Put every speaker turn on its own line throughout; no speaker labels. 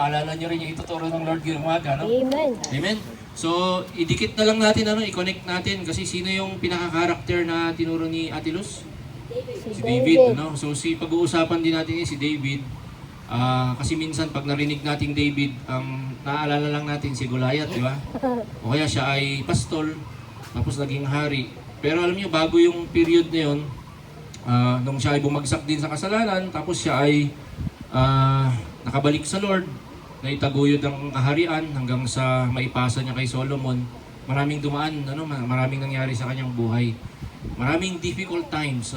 maalala nyo rin yung ituturo ng Lord ngayong umaga, no?
Amen.
Amen? So, idikit na lang natin, i-connect natin. Kasi sino yung pinaka-character na tinuro ni Ate Luz? Si David, ano? So, pag-uusapan din natin si David. Kasi minsan, pag narinig natin David, ang naaalala lang natin si Goliath, di ba? O kaya siya ay pastol, tapos naging hari. Pero alam niyo, bago yung period na yun, nung siya ay bumagsak din sa kasalanan, tapos siya ay nakabalik sa Lord, na itaguyod ang kaharian hanggang sa maipasa niya kay Solomon. Maraming dumaan, maraming nangyari sa kanyang buhay. Maraming difficult times,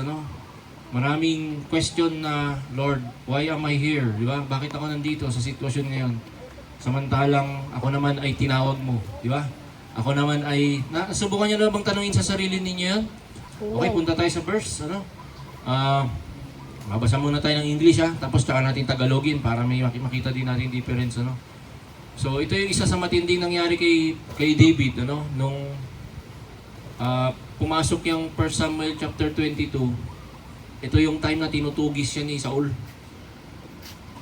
maraming question na, Lord, why am I here? Di ba? Bakit ako nandito sa sitwasyon ngayon? Samantalang ako naman ay tinawag mo, di ba? Ako naman ay, nasubukan niyo na bang tanungin sa sarili ninyo yan? Okay, punta tayo sa verse, mabasa muna tayo ng English, tapos tsaka natin Tagalogin para may makita din natin difference, So ito yung isa sa matinding nangyari kay David, nung pumasok yung 1 Samuel chapter 22. Ito yung time na tinutugis siya ni Saul.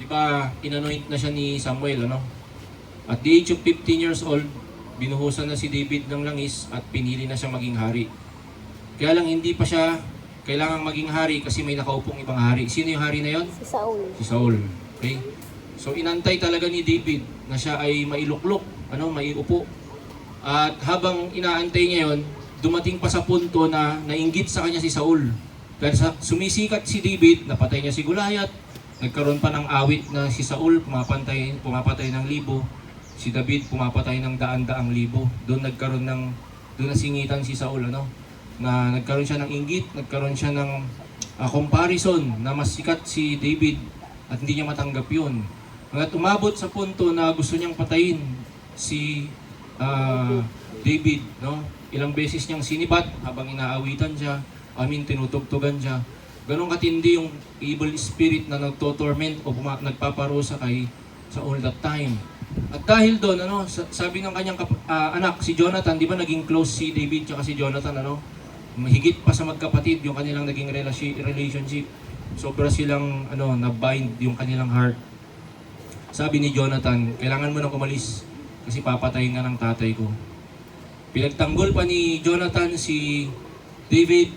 Di ba, inanoint na siya ni Samuel, At the age of 15 years old, binuhusan na si David ng langis at pinili na siya maging hari. Kaya lang hindi pa siya kailangang maging hari kasi may nakaupong ibang hari. Sino yung hari na yon?
Si Saul.
Si Saul. Okay? So inantay talaga ni David na siya ay mailuklok, maiupo. At habang inaantay niya yon, dumating pa sa punto na nainggit sa kanya si Saul. Dahil sumisikat si David, napatay niya si Goliath. Nagkaroon pa ng awit na si Saul, pumapatay ng libo. Si David, pumapatay ng daan-daang libo. Doon nasingitan si Saul, na nagkaroon siya ng inggit, nagkaroon siya ng comparison na mas sikat si David at hindi niya matanggap yun. Hanggat umabot sa punto na gusto niyang patayin si David, ilang beses niyang sinibat habang inaawitan siya, tinutugtugan siya. Ganun katindi yung evil spirit na nagtotorment o nagpaparusa kay Saul that time. At dahil doon, sabi ng kanyang anak, si Jonathan, di ba naging close si David at si Jonathan, mahigit pa sa magkapatid yung kanilang naging relationship. Sobra silang na-bind yung kanilang heart. Sabi ni Jonathan, kailangan mo nang umalis kasi papatayin nga ng tatay ko. Pinagtanggol pa ni Jonathan si David,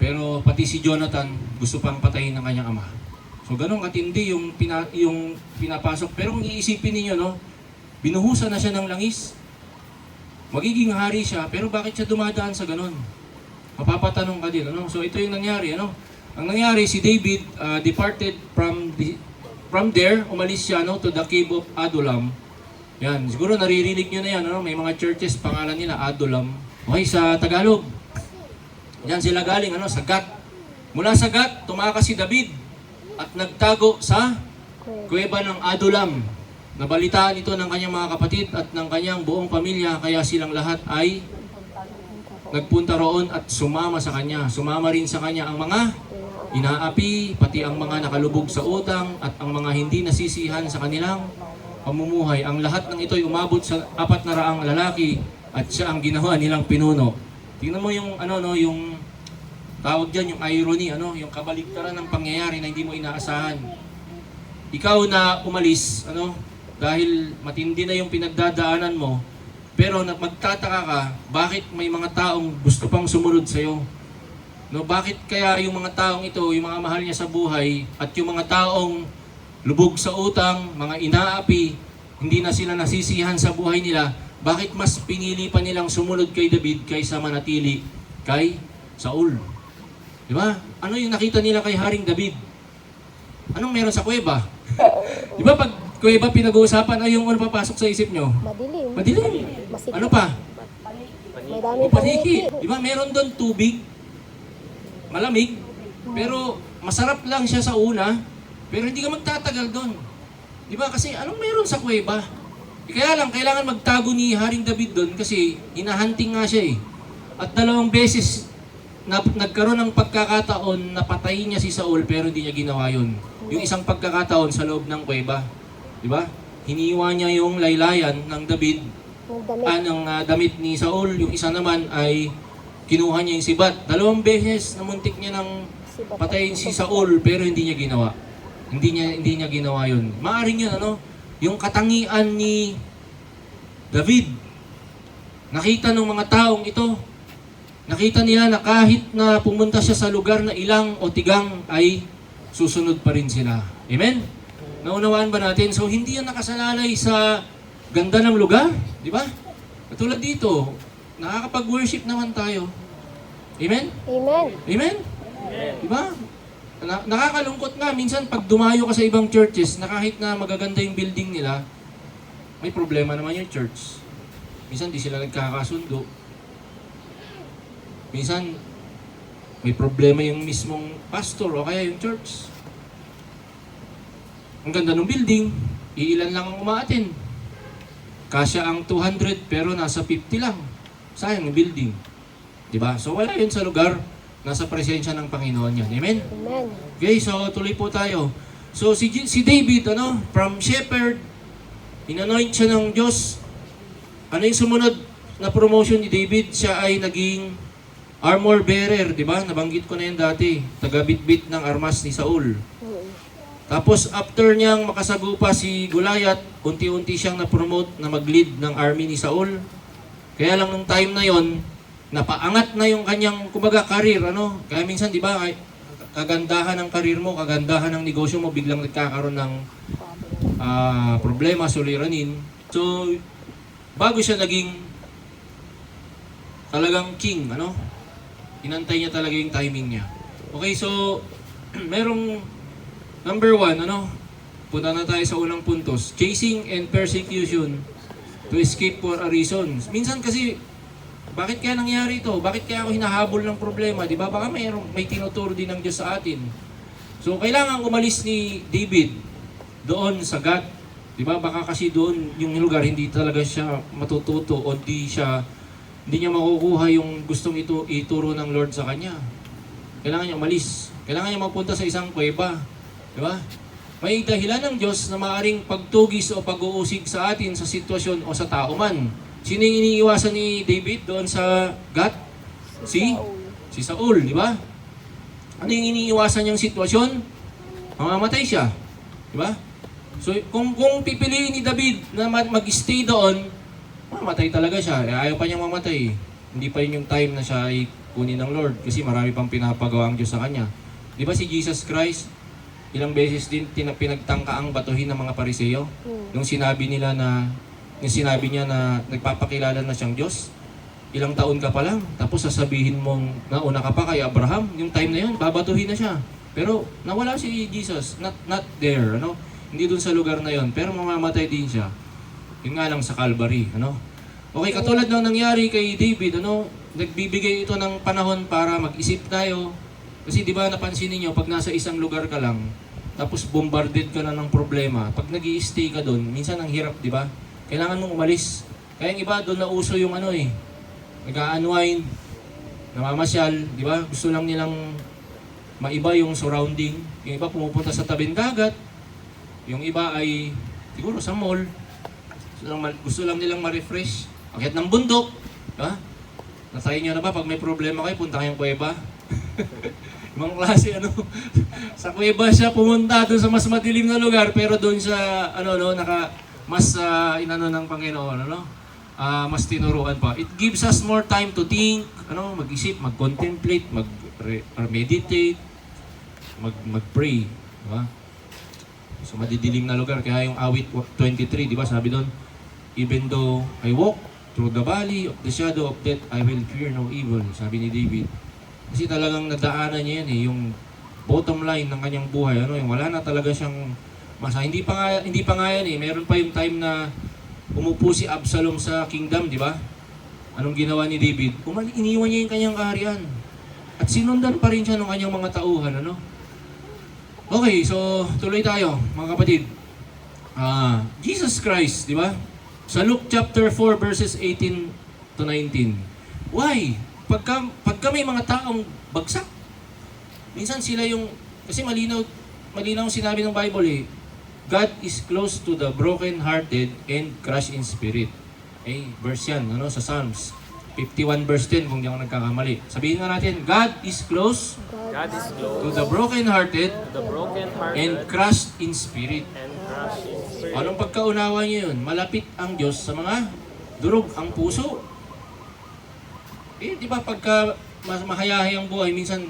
pero pati si Jonathan gusto pang patayin ng kanyang ama. So ganun katindi yung pinapasok. Pero kung iisipin niyo, binuhusan na siya ng langis. Magiging hari siya, pero bakit siya dumadaan sa ganun? Mapapatanong ka din, So ito yung nangyari, Ang nangyari, si David departed from there, umalis siya, to the cave of Adullam. Yan, siguro naririnig nyo na yan, May mga churches, pangalan nila, Adullam. Okay, sa Tagalog. Yan sila galing, sa Gat. Mula sa Gat, tumakas si David at nagtago sa kuweba ng Adullam. Nabalitaan ito ng kanyang mga kapatid at ng kanyang buong pamilya, kaya silang lahat ay nagpunta roon at sumama sa kanya. Sumama rin sa kanya ang mga inaapi, pati ang mga nakalubog sa utang at ang mga hindi nasisihan sa kanilang pamumuhay. Ang lahat ng ito'y umabot sa 400 lalaki at siya ang ginawa nilang pinuno. Tingnan mo yung yung tawag diyan, yung irony, yung kabaligtaran ng pangyayari na hindi mo inaasahan. Ikaw na umalis, dahil matindi na yung pinagdadaanan mo, pero magtataka ka, bakit may mga taong gusto pang sumunod sa iyo? Bakit kaya yung mga taong ito, yung mga mahal niya sa buhay, at yung mga taong lubog sa utang, mga inaapi, hindi na sila nasisihan sa buhay nila, bakit mas pinili pa nilang sumunod kay David kaysa manatili kay Saul? Di ba? Ano yung nakita nila kay Haring David? Anong meron sa kuweba? Di ba pag kuweba pinag-uusapan, ay yung papasok sa isip nyo?
Madilim.
Madilim.
Masikip.
Ano pa?
May dami
Paniki. Di ba meron doon tubig? Malamig. Pero masarap lang siya sa una. Pero hindi ka magtatagal doon. Di ba? Kasi anong meron sa kuweba? Kaya lang, kailangan magtago ni Haring David doon kasi hinahunting nga siya . At 2 beses nagkaroon ng pagkakataon na patayin niya si Saul pero hindi niya ginawa yun. Yung isang pagkakataon sa loob ng kuweba. Di ba? Hiniwa niya yung laylayan ng David, ng damit ni Saul. Yung isa naman ay kinuha niya yung sibat. 2 beses na muntik niya ng patayin si Saul pero hindi niya ginawa. Hindi niya ginawa yun. Maaring yun, yung katangian ni David. Nakita ng mga taong ito, nakita nila na kahit na pumunta siya sa lugar na ilang o tigang ay susunod pa rin sila. Amen? Naunawaan ba natin? So hindi yan nakasalalay sa ganda ng lugar, di ba? Katulad dito, nakakapag-worship naman tayo. Amen?
Amen.
Amen? Di ba? Nakakalungkot nga, minsan pag dumayo ka sa ibang churches, na kahit na magaganda yung building nila, may problema naman yung church. Minsan di sila nagkakasundo. Minsan, may problema yung mismong pastor o kaya yung church. Ang ganda ng building, iilan lang ang umaatin. Kasya ang 200 pero nasa 50 lang. Sayang yung building. Diba? So wala yun sa lugar. Nasa presensya ng Panginoon yan. Amen?
Amen.
Okay, so tuloy po tayo. So si David, from shepherd, inanoint siya ng Diyos. Ano yung sumunod na promotion ni David? Siya ay naging armor bearer, di ba? Nabanggit ko na yan dati. Tagabitbit ng armas ni Saul. Tapos after niyang makasagupa si Goliath, unti-unti siyang na-promote na mag-lead ng army ni Saul. Kaya lang nung time na yon, napaangat na yung kanyang, kumbaga, karir, Kaya minsan, di ba, kagandahan ng karir mo, kagandahan ng negosyo mo, biglang nagkakaroon ng problema, suliranin. So, bago siya naging talagang king, inantay niya talaga yung timing niya. Okay, so, merong number 1, punta na tayo sa unang puntos. Chasing and persecution to escape for a reason. Minsan kasi, bakit kaya nangyari ito? Bakit kaya ako hinahabol ng problema? Di ba? Baka may tinuturo din ng Diyos sa atin. So, kailangan umalis ni David doon sa Gat. Di ba? Baka kasi doon, yung lugar, hindi talaga siya matututo o hindi niya makukuha yung gustong ituro ng Lord sa kanya. Kailangan niya umalis. Kailangan niya magpunta sa isang kuweba. Di ba? May dahilan ng Diyos na maaaring pagtugis o pag-uusig sa atin sa sitwasyon o sa tao man. Sino yung iniiwasan ni David doon sa Gat? Si Saul, di ba? Ano yung iniiwasan niyang sitwasyon? Mamamatay siya. Di ba? So, kung pipiliin ni David na mag-stay doon, mamatay talaga siya. Ayaw pa niyang mamatay. Hindi pa yun yung time na siya ay kunin ng Lord kasi marami pang pinapagawa ang Diyos sa kanya. Di ba si Jesus Christ, ilang beses din pinagtangka ang batuhin ng mga Pariseo? Nung sinabi niya na nagpapakilala na siyang Diyos, ilang taon ka pa lang, tapos sasabihin mong nauna ka pa kay Abraham, yung time na yun, babatuhin na siya. Pero nawala si Jesus, not there, Hindi dun sa lugar na yun, pero mamamatay din siya. Yun nga lang sa Calvary, Okay, katulad ng nangyari kay David, nagbibigay ito ng panahon para mag-isip tayo. Kasi di ba napansin niyo pag nasa isang lugar ka lang, tapos bombarded ka na ng problema, pag nag-i-stay ka doon, minsan ang hirap, di ba? Kailangan mong umalis. Kaya yung iba doon na uso yung nag-unwind, namamasyal, di ba? Gusto lang nilang maiba yung surrounding. Yung iba pumupunta sa tabing dagat. Yung iba ay siguro sa mall. Gusto lang nilang ma-refresh. Akyat ng bundok. Diba? Natry nyo na ba pag may problema kayo, punta kayong kuweba? Ibang klase, sa kuweba siya pumunta doon sa mas madilim na lugar, pero doon sa, mas ng Panginoon, mas tinuruan pa. It gives us more time to think, mag-isip, mag-contemplate, mag-meditate, mag-pray, diba? So madidilim na lugar, kaya yung awit 23, di ba, sabi doon, even though I walk through the valley of the shadow of death, I will fear no evil, sabi ni David. Kasi talagang nadaanan niya yan yung bottom line ng kanyang buhay, yung wala na talaga siyang masa. Hindi pa nga yan meron pa yung time na umupo si Absalom sa kingdom, di ba? Anong ginawa ni David? Iniwan niya yung kanyang kaharian. At sinundan pa rin siya ng kanyang mga tauhan, Okay, so tuloy tayo, mga kapatid. Jesus Christ, di ba? Sa Luke chapter 4 verses 18 to 19. Why? Pagka may mga taong bagsak, minsan sila kasi malinaw sinabi ng Bible God is close to the broken-hearted and crushed in spirit. Verse yan, sa Psalms 51 verse 10 kung di ako nagkakamali. Sabihin nga natin, God is close
God is
to
close
the brokenhearted
to the brokenhearted
and crushed in spirit.
and crushed in spirit.
Anong pagkaunawa niyo yun? Malapit ang Diyos sa mga durog ang puso. Di ba pagka mahayahay ang buhay, minsan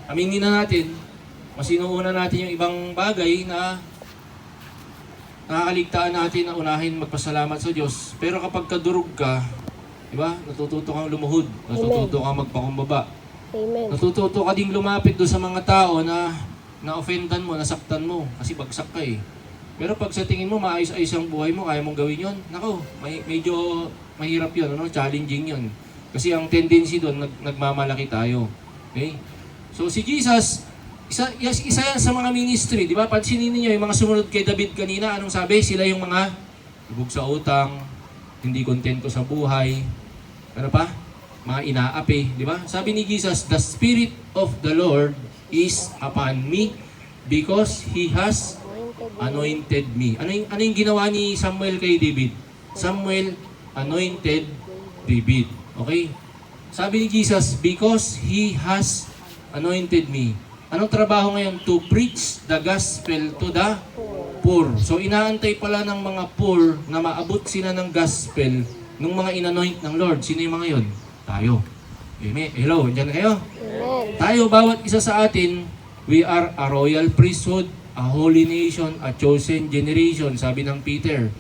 aminin na natin, masinuuna natin yung ibang bagay na nakakaligtaan natin na unahin magpasalamat sa Diyos. Pero kapag kadurog ka, di ba? Natututo kang lumuhod, natututo kang magpakumbaba.
Amen.
Natututo ka ding lumapit doon sa mga tao na na-offendan mo, nasaktan mo, kasi bagsak ka eh. Pero pag sa tingin mo, maayos-ayos ang buhay mo, kaya mong gawin yun, nako, medyo mahirap yun, ano? Challenging yun. Kasi ang tendency doon, nagmamalaki tayo. Okay? So si Jesus, isa yan sa mga ministry, di ba? Pansinin niyo yung mga sumunod kay David kanina, anong sabi? Sila yung mga lubog sa utang, hindi kontento sa buhay, ano pa? Mga inaapi, di ba? Sabi ni Jesus, the Spirit of the Lord is upon me because He has anointed me. Ano yung ginawa ni Samuel kay David? Samuel anointed David. Okay? Sabi ni Jesus, because He has anointed me. Anong trabaho ngayon? To preach the gospel to the poor. So inaantay pala ng mga poor na maabot sila ng gospel ng mga inanoint ng Lord. Sino yung mga yon? Tayo. Amen. Hello, dyan kayo?
Amen.
Tayo, bawat isa sa atin, we are a royal priesthood, a holy nation, a chosen generation, sabi ng Peter.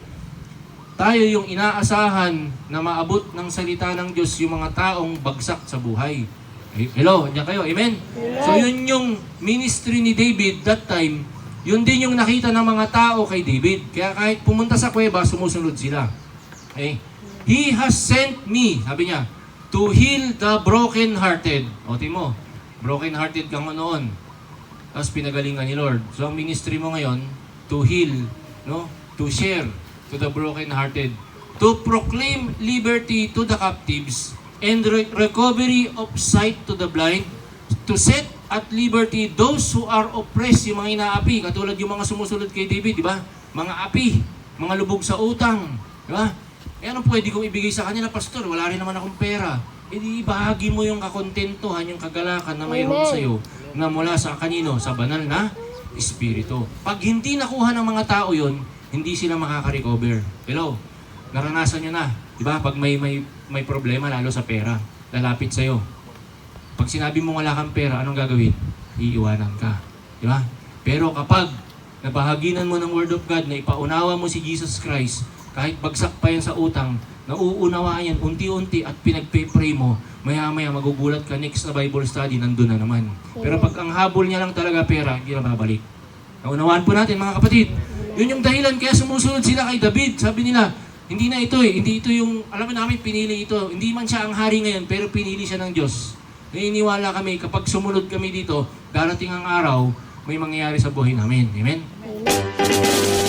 Tayo yung inaasahan na maabot ng salita ng Diyos yung mga taong bagsak sa buhay. Hello, dyan kayo, amen? So yun yung ministry ni David that time, yun din yung nakita ng mga tao kay David. Kaya kahit pumunta sa kuweba, sumusunod sila. Okay? He has sent me, sabi niya, to heal the broken-hearted. O, mo, broken-hearted kang noon. Tapos pinagalingan ni Lord. So ang ministry mo ngayon, to heal, no? To share to the broken-hearted, to proclaim liberty to the captives, and recovery of sight to the blind, to set at liberty those who are oppressed, yung mga inaapi, katulad yung mga sumusunod kay David, di ba? Mga api, mga lubog sa utang, di ba? Eh anong pwede kong ibigay sa kanila, Pastor? Wala rin naman akong pera. Eh di bahagi mo yung kakontentuhan, yung kagalakan na mayroon
Amen.
sa'yo na mula sa kanino? Sa banal na Espiritu. Pag hindi nakuha ng mga tao yon, hindi sila makaka-recover. Hello? Naranasan nyo na. Di ba? Pag may problema, lalo sa pera, lalapit sa'yo. Pag sinabi mo wala kang pera, anong gagawin? Iiwanan ka. Di ba? Pero kapag nabahaginan mo ng Word of God na ipaunawa mo si Jesus Christ, kahit bagsak pa yan sa utang, nauunawaan yan unti-unti at pinagpe-pray mo, maya-maya magugulat ka, next na Bible study, nandun na naman. Pero pag ang habol niya lang talaga pera, hindi na babalik. Naunawaan po natin mga kapatid. Yun yung dahilan kaya sumusunod sila kay David. Sabi nila, hindi na ito eh, hindi ito yung, alam mo namin, pinili ito. Hindi man siya ang hari ngayon, pero pinili siya ng Diyos. Naniniwala kami, kapag sumunod kami dito, darating ang araw, may mangyayari sa buhay namin. Amen?
Amen.